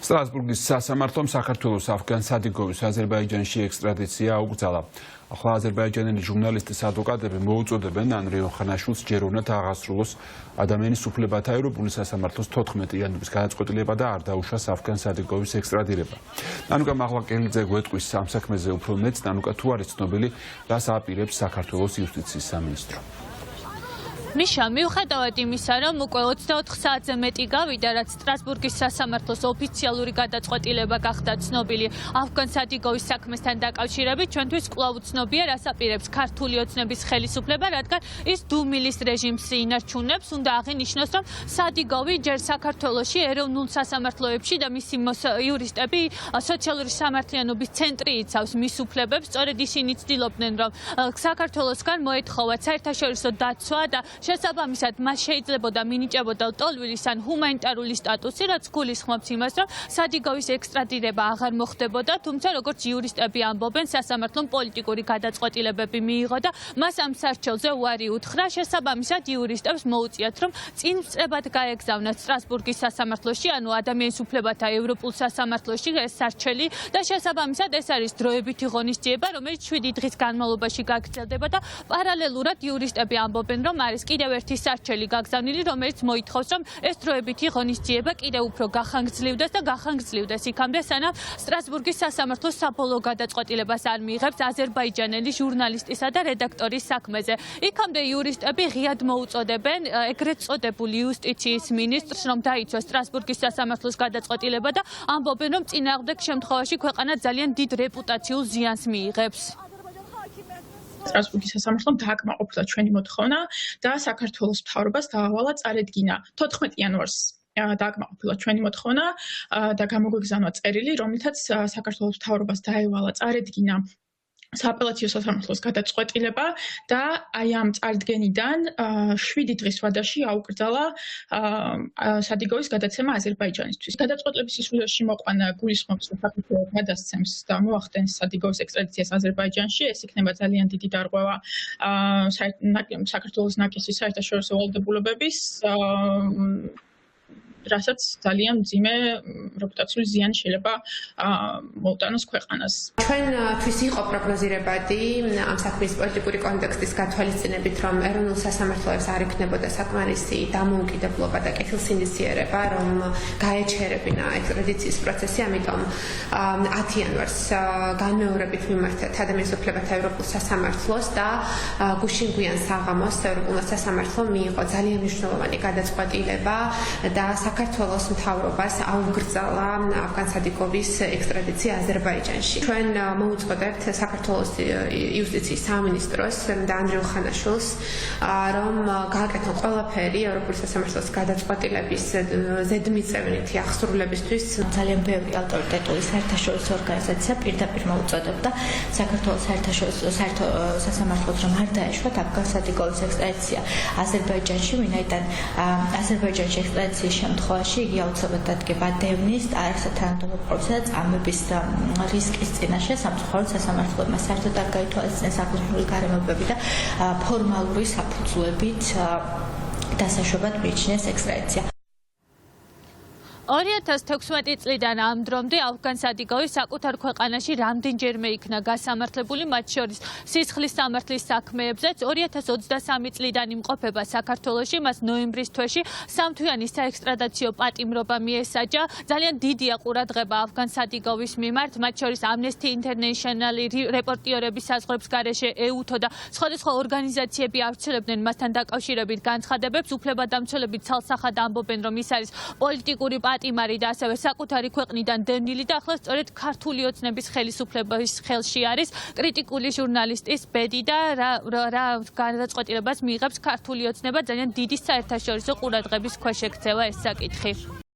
სტრასბურგის სასამართლომ საქართველოს ავგან სადიგოვის აზერბაიჯანში ექსტრადიცია აუკრძალა. ახლა აზერბაიჯანელი ჟურნალისტის ადვოკატები მოუწოდებენ ანრი ოხანაშვილს ჯერ უნდა აღასრულოს ადამიანის უფლებათა ევროპული სასამართლოს 14 იანვრის გადაწყვეტილება და არ დაუშვას ავგან სადიგოვის ექსტრადირება. ნანუკა მაღლაკელიძე გვეტყვის ამ საქმეზე უფრო მეტს. ნანუკა, თუ არის ცნობილი, რას აპირებს საქართველოს იუსტიციის სამინისტრო? მიშა, მიუხედავად იმისა, რომ უკვე 24 საათზე მეტი გავიდა, რაც სტრასბურგის სასამართლოს ოფიციალური გადაწყვეტილება გახდა ცნობილი ავგან სადიგოვის საქმესთან დაკავშირებით, ჩვენთვის კვლავ უცნობია, რას აპირებს ქართული ოცნების ხელისუფლება, რადგან ის დუმილის რეჟიმს ინარჩუნებს. უნდა აღინიშნოს, რომ სადიგოვი ჯერ საქართველოში ეროვნულ სასამართლოებში და მისი იურისტები სოციალური სამართლიანობის ცენტრი იცავს მის უფლებებს. სწორედ ისინი ცდილობდნენ, რომ საქართველოსგან მოეთხოვათ საერთაშორისო დაცვა და შესაბამისად მას შეიძლებოდა მინიჭებოდა ლტოლვილის ან ჰუმანიტარული სტატუსი, რაც გულისხმობს იმას, რომ სადიგოვის ექსტრადირება აღარ მოხდებოდა, თუმცა როგორც იურისტები ამბობენ, სასამართლომ პოლიტიკური გადაწყვეტილებები მიიღო და მას ამ სარჩელზე უარი უთხრა. შესაბამისად იურისტებს მოუწიათ, რომ წინწებად გაეგზავნათ სტრასბურგის სასამართლოში, ანუ ადამიანის უფლებათა ევროპულ სასამართლოში ეს სარჩელი და შესაბამისად ეს არის დროებითი ღონისძიება, რომელიც 7 დღის განმავლობაში გაგრძელდება და პარალელურად იურისტები ამბობენ, რომ არის კიდევ ერთი სარჩელი გაგზავნილი, რომელიც მოითხოვს, რომ ეს დროებითი ღონისძიება კიდევ უფრო გახანგრძლივდეს და გახანგრძლივდეს იქამდე, სანამ სტრასბურგის სასამართლოს საბოლოო გადაწყვეტილებას არ მიიღებს აზერბაიჯანელი ჟურნალისტისა და რედაქტორის საქმეზე. იქამდე იურისტები ღიად მოუწოდებენ ეგრეთ წოდებულ იუსტიციის მინისტრს, რომ დაიცვას სტრასბურგის სასამართლოს გადაწყვეტილება და ამბობენ, რომ წინააღმდეგ შემთხვევაში ქვეყანა ძალიან დიდ რეპუტაციულ ზიანს მიიღებს. სტრასბურგის სასამართლომ დააკმაყოფილა ჩვენი მოთხოვნა და საქართველოს მთავრობას დაავალა წარედგინა 14 იანვარს დააკმაყოფილა ჩვენი მოთხოვნა და გამოგვიგზავნა წერილი, რომლითაც საქართველოს მთავრობას დაევალა წარედგინა სააპელაციო სასამართლოს გადაწყვეტილება და აი ამ წარდგენიდან 7 დღის ვადაში აუკრძალა სადიგოვის გადაცემა აზერბაიჯანისთვის. გადაწყვეტილების სისულელში მოყვანა გულისხმობს, რომ საქართველო გადასცემს და მოახდენს სადიგოვის ექსტრადიციას აზერბაიჯანში. ეს იქნება ძალიან დიდი დარღვევა საქართველოს ნაკისრის საერთაშორისო ვალდებულებების რასაც ძალიან მძიმე რეპუტაციული ზიანი შეიძლება მოუტანოს ქვეყანას. ჩვენთვის იყო პროგნოზირებადი ამ საქმის პოლიტიკური კონტექსტის გათვალისწინებით, რომ ეროვნულ სასამართლოებს არ ექნებოდა საკმარისი დამოუკიდებლობა და კეთილსინდისიერება, რომ გაეჩერებინა ექსტრადიციის პროცესი, ამიტომ 10 იანვარს განმეორებით მიმართეთ ადამიანის უფლებათა ევროპულ სასამართლოს და გუშინ გვიან საღამოს ევროპულმა სასამართლომ მიიღო ძალიან მნიშვნელოვანი გადაწყვეტილება და საქართველოს მთავრობას აუკრძალა ავგან სადიგოვის ექსტრადიცია აზერბაიჯანში. ჩვენ მოუწოდებთ საქართველოს იუსტიციის სამინისტროს და ანდრე ოხანაშვილს, რომ გააკეთონ ყველაფერი ევროპული სასამართლოს გადაწყვეტილების ზედმიწევნითი აღსრულებისთვის. ძალიან ბევრი ავტორიტეტული საერთაშორისო ორგანიზაცია პირდაპირ მოუწოდებდა საქართველოს საერთაშორისო სასამართლოს, რომ არ დაეშვათ ავგან სადიგოვის ექსტრადიცია აზერბაიჯანში, ვინაიდან აზერბაიჯანში ექსტრადიციის შემთხვევაში იგი აუცილებლად დადგება დევნის, არასათანადომეპყრობისა და წამების რისკის წინაშე. სამწუხაროდ სასამართლოებმა საერთოდ არ გაითვალისწინეს აკუსმული გარემოებები და ფორმალური საფუძვლებით დასაშვებად მიიჩნიეს ექსტრადიცია. 2016 წლიდან ამ დრომდე ავგან სადიგოვი საკუთარ ქვეყანაში რამდენჯერმე იქნა გასამართლებული, მათ შორის სისხლის სამართლის საქმეებზეც. 2023 წლიდან იმყოფება საქართველოში, მას ნოემბრის თვეში სამთვიანი საექსტრადაციო პატიმრობა მიესაჯა. ძალიან დიდია ყურადღება ავგან სადიგოვის მიმართ, მათ შორის Amnesty International რეპორტიორების საზღვრებს გარეშე ეუთო და სხვადასხვა ორგანიზაციები ავრცელებდნენ მასთან დაკავშირებით განცხადებებს. უფლებადამცველები ცალსახად ამბობენ, რომ ის არის პოლიტიკური პატიმარი და ასევე საკუთარი ქვეყნიდან დევნილი და ახლა სწორედ ქართული ოცნების ხელისუფლების ხელში არის კრიტიკული ჟურნალისტის ბედი და რა გადაწყვეტილებას მიიღებს ქართული ოცნება, ძალიან დიდი საერთაშორისო ყურადღების ქვეშ ექცევა ეს საკითხი.